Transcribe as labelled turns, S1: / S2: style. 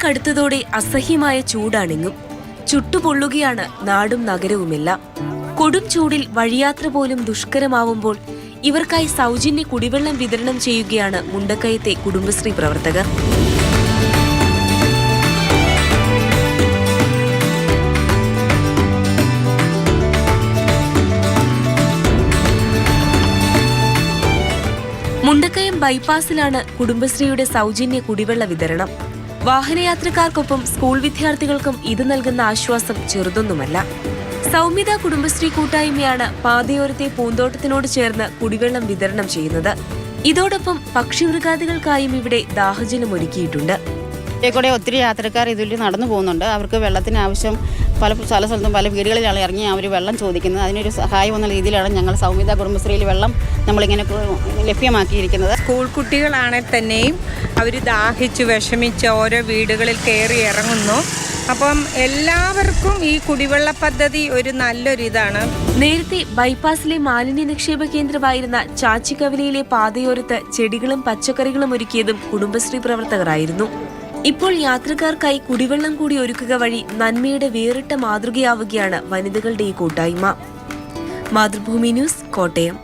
S1: കടുത്തതോടെ അസഹ്യമായ ചൂടാണെങ്ങും. ചുട്ടുപൊള്ളുകയാണ് നാടും നഗരവുമെല്ലാം. കൊടും ചൂടിൽ വഴിയാത്ര പോലും ദുഷ്കരമാവുമ്പോൾ ഇവർക്കായി സൗജന്യ കുടിവെള്ളം വിതരണം ചെയ്യുകയാണ് മുണ്ടക്കയത്തെ കുടുംബശ്രീ പ്രവർത്തകർ. മുണ്ടക്കയം ബൈപ്പാസിലാണ് കുടുംബശ്രീയുടെ സൗജന്യ കുടിവെള്ള വിതരണം. വാഹനയാത്രക്കാർക്കൊപ്പം സ്കൂൾ വിദ്യാർത്ഥികൾക്കും ഇത് നൽകുന്ന ആശ്വാസം ചെറുതൊന്നുമല്ല. സൗമ്യത കുടുംബശ്രീ കൂട്ടായ്മയാണ് പാതയോരത്തെ പൂന്തോട്ടത്തിനോട് ചേർന്ന് കുടിവെള്ളം വിതരണം ചെയ്യുന്നത്. ഇതോടൊപ്പം പക്ഷിമൃഗാദികൾക്കായും ഇവിടെ ദാഹജലം ഒരുക്കിയിട്ടുണ്ട്.
S2: കൂടെ ഒത്തിരി യാത്രക്കാർ ഇതിൽ നടന്നു പോകുന്നുണ്ട്. അവർക്ക് വെള്ളത്തിന് ആവശ്യം പല സ്ഥലത്തും പല വീടുകളിലാണ് ഇറങ്ങി അവർ വെള്ളം ചോദിക്കുന്നത്. അതിനൊരു സഹായം എന്ന രീതിയിലാണ് ഞങ്ങൾ സൗമ്യത കുടുംബശ്രീയിൽ വെള്ളം നമ്മളിങ്ങനെ ലഭ്യമാക്കിയിരിക്കുന്നത്.
S3: സ്കൂൾ കുട്ടികളാണെങ്കിൽ തന്നെയും അവർ ദാഹിച്ച് വിഷമിച്ച് ഓരോ വീടുകളിൽ കയറി ഇറങ്ങുന്നു. അപ്പം എല്ലാവർക്കും ഈ കുടിവെള്ള പദ്ധതി ഒരു നല്ലൊരിതാണ്.
S1: നേരത്തെ ബൈപ്പാസിലെ മാലിന്യ നിക്ഷേപ കേന്ദ്രമായിരുന്ന ചാച്ചിക്കവലയിലെ പാതയോരത്ത് ചെടികളും പച്ചക്കറികളും ഒരുക്കിയതും കുടുംബശ്രീ പ്രവർത്തകരായിരുന്നു. ഇപ്പോൾ യാത്രക്കാർക്കായി കുടിവെള്ളം കൂടി ഒരുക്കുക വഴി നന്മയുടെ വേറിട്ട മാതൃകയാവുകയാണ് വനിതകളുടെ ഈ കൂട്ടായ്മ. മാതൃഭൂമി ന്യൂസ്, കോട്ടയം.